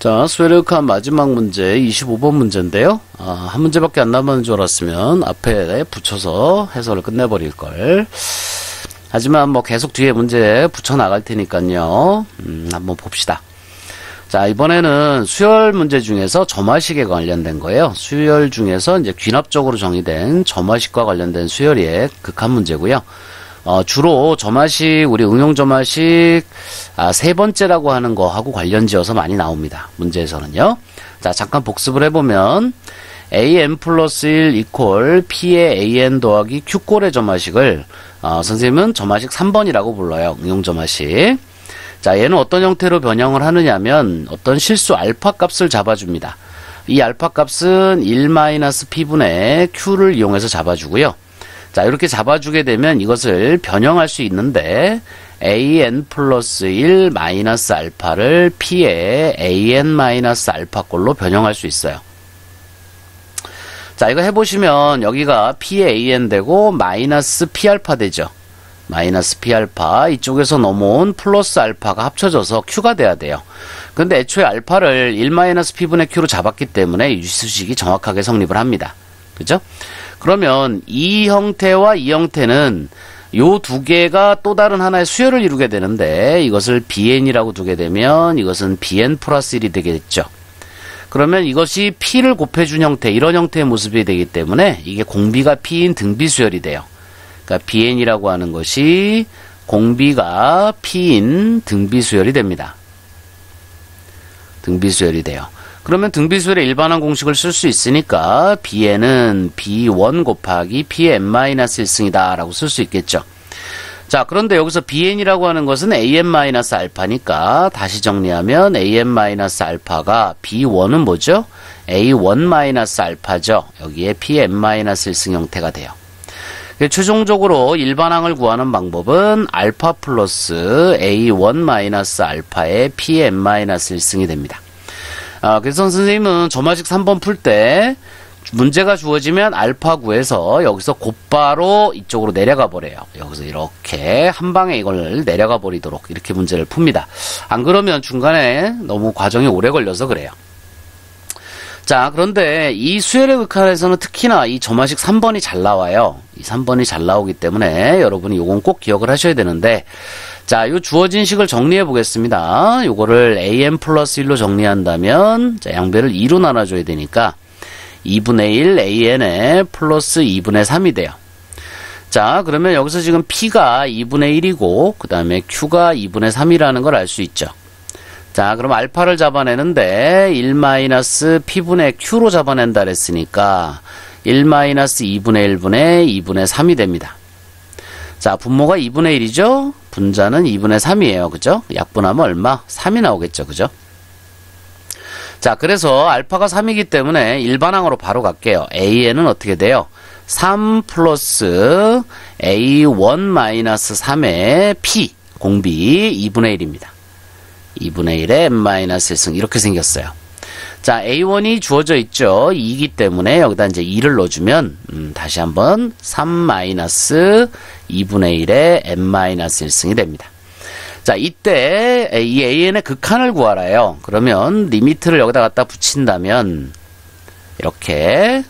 자, 수열의 극한 마지막 문제 25번 문제인데요. 한 문제밖에 안 남았는 줄 알았으면 앞에 붙여서 해설을 끝내버릴걸. 하지만 뭐 계속 뒤에 문제 붙여 나갈 테니까요. 한번 봅시다. 자, 이번에는 수열 문제 중에서 점화식에 관련된 거예요. 수열 중에서 이제 귀납적으로 정의된 점화식과 관련된 수열의 극한 문제고요. 주로 점화식, 우리 응용 점화식, 세 번째라고 하는 거하고 관련지어서 많이 나옵니다. 문제에서는요. 자, 잠깐 복습을 해보면, an 플러스 1 이퀄 p의 an 더하기 q꼴의 점화식을, 선생님은 점화식 3번이라고 불러요. 응용 점화식. 자, 얘는 어떤 형태로 변형을 하느냐면, 어떤 실수 알파 값을 잡아줍니다. 이 알파 값은 1-p분의 q를 이용해서 잡아주고요. 자, 이렇게 잡아주게 되면 이것을 변형할 수 있는데 an 플러스 1 마이너스 알파를 p의 an 마이너스 알파 꼴로 변형할 수 있어요. 자, 이거 해보시면 여기가 p의 an 되고 마이너스 p 알파 되죠. 마이너스 p 알파, 이쪽에서 넘어온 플러스 알파가 합쳐져서 q가 돼야 돼요. 근데 애초에 알파를 1-p분의 q로 잡았기 때문에 이 수식이 정확하게 성립을 합니다. 그죠? 그러면 이 형태와 이 형태는 요 두 개가 또 다른 하나의 수열을 이루게 되는데 이것을 bn이라고 두게 되면 이것은 bn 플러스 1이 되겠죠. 그러면 이것이 p를 곱해준 형태, 이런 형태의 모습이 되기 때문에 이게 공비가 p인 등비수열이 돼요. 그러니까 bn이라고 하는 것이 공비가 p인 등비수열이 됩니다. 등비수열이 돼요. 그러면 등비수열의 일반항 공식을 쓸 수 있으니까 bn은 b1 곱하기 pn-1승이다 라고 쓸 수 있겠죠. 자, 그런데 여기서 bn이라고 하는 것은 an-알파니까 다시 정리하면 an-알파가 b1은 뭐죠? a1-알파죠. 여기에 pn-1승 형태가 돼요. 최종적으로 일반항을 구하는 방법은 알파 플러스 a1-알파의 pn-1승이 됩니다. 그래서 선생님은 점화식 3번 풀 때 문제가 주어지면 알파 구해서 여기서 곧바로 이쪽으로 내려가 버려요. 여기서 이렇게 한 방에 이걸 내려가 버리도록 이렇게 문제를 풉니다. 안 그러면 중간에 너무 과정이 오래 걸려서 그래요. 자, 그런데 이 수열의 극한에서는 특히나 이 점화식 3번이 잘 나와요. 이 3번이 잘 나오기 때문에 여러분이 요건 꼭 기억을 하셔야 되는데, 자, 요 주어진 식을 정리해 보겠습니다. 요거를 an 플러스 1로 정리한다면, 자, 양배를 2로 나눠줘야 되니까 2분의 1 an에 플러스 2분의 3이 돼요. 자, 그러면 여기서 지금 p가 2분의 1이고 그 다음에 q가 2분의 3이라는 걸 알 수 있죠. 자, 그럼 알파를 잡아내는데 1-p분의 q로 잡아낸다 그랬으니까 1-2분의 1분의 2분의 3이 됩니다. 자, 분모가 2분의 1이죠? 분자는 2분의 3이에요. 그죠? 약분하면 얼마? 3이 나오겠죠. 그죠? 자, 그래서 알파가 3이기 때문에 일반항으로 바로 갈게요. an은 어떻게 돼요? 3 플러스 a1-3의 p 공비 2분의 1입니다. 2분의 1의 n-1승 이렇게 생겼어요. 자, a1이 주어져 있죠. 2이기 때문에 여기다 이제 2를 넣어주면 다시 한번 3-2분의 1의 n-1승이 됩니다. 자, 이때 이 an의 극한을 구하라요. 그러면 리미트를 여기다 갖다 붙인다면 이렇게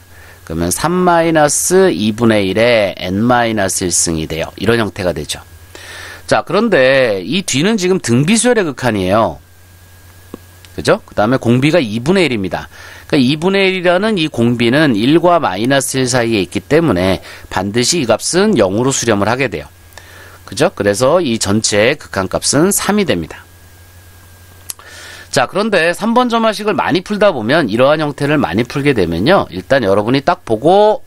그러면 3-2분의 1의 n-1승이 돼요. 이런 형태가 되죠. 자, 그런데 이 뒤는 지금 등비수열의 극한이에요. 그죠? 그 다음에 공비가 2분의 1입니다. 그러니까 2분의 1이라는 이 공비는 1과 마이너스 1 사이에 있기 때문에 반드시 이 값은 0으로 수렴을 하게 돼요. 그죠? 그래서 이 전체의 극한값은 3이 됩니다. 자, 그런데 3번 점화식을 많이 풀다 보면 이러한 형태를 많이 풀게 되면요. 일단 여러분이 딱 보고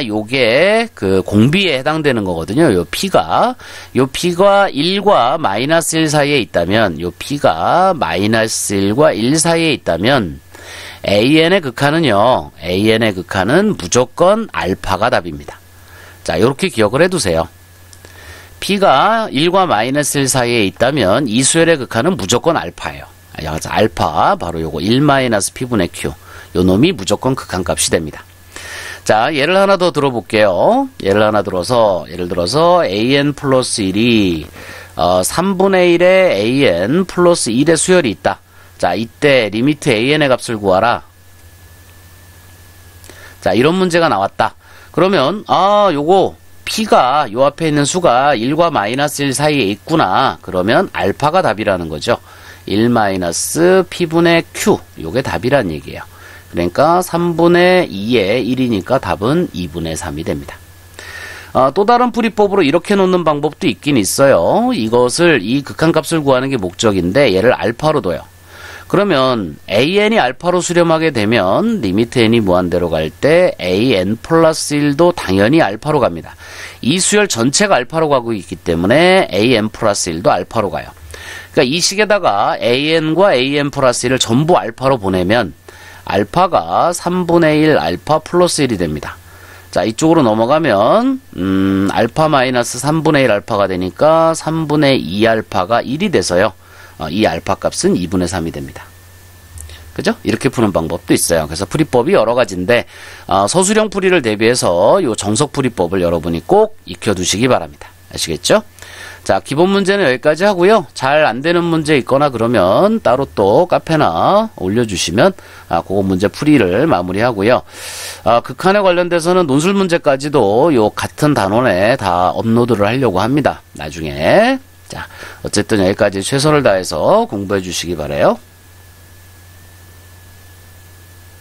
요게 그 공비에 해당되는 거거든요. 요 p가 1과 마이너스 1 사이에 있다면, 요 p가 마이너스 1과 1 사이에 있다면, an의 극한은 무조건 알파가 답입니다. 자, 요렇게 기억을 해두세요. p가 1과 마이너스 1 사이에 있다면, 이 수열의 극한은 무조건 알파예요. 알파, 바로 요거 1-p분의 q. 요 놈이 무조건 극한값이 됩니다. 자, 예를 하나 더 들어볼게요. 예를 들어서 an 플러스 1이 3분의 1의 an 플러스 1의 수열이 있다. 자, 이때 리미트 AN의 값을 구하라. 자, 이런 문제가 나왔다. 그러면 요거 P가 요 앞에 있는 수가 1과 마이너스 1 사이에 있구나. 그러면 알파가 답이라는 거죠. 1 마이너스 P분의 Q. 요게 답이란 얘기예요. 그러니까 3분의 2의 1이니까 답은 2분의 3이 됩니다. 또 다른 풀이법으로 이렇게 놓는 방법도 있긴 있어요. 이것을 이 극한값을 구하는 게 목적인데 얘를 알파로 둬요. 그러면 AN이 알파로 수렴하게 되면 리미트 n이 무한대로 갈 때 AN 플러스 1도 당연히 알파로 갑니다. 이 수열 전체가 알파로 가고 있기 때문에 AN 플러스 1도 알파로 가요. 그러니까 이 식에다가 AN과 AN 플러스 1을 전부 알파로 보내면 알파가 3분의 1 알파 플러스 1이 됩니다. 자, 이쪽으로 넘어가면 알파 마이너스 3분의 1 알파가 되니까 3분의 2 알파가 1이 돼서요. 이 알파 값은 2분의 3이 됩니다. 그죠? 이렇게 푸는 방법도 있어요. 그래서 풀이법이 여러 가지인데 서술형 풀이를 대비해서 요 정석 풀이법을 여러분이 꼭 익혀두시기 바랍니다. 아시겠죠? 자, 기본 문제는 여기까지 하고요. 잘 안 되는 문제 있거나 그러면 따로 또 카페나 올려주시면 그거 문제 풀이를 마무리하고요. 극한에 관련돼서는 논술 문제까지도 요 같은 단원에 다 업로드를 하려고 합니다. 나중에. 자, 어쨌든 여기까지 최선을 다해서 공부해 주시기 바라요.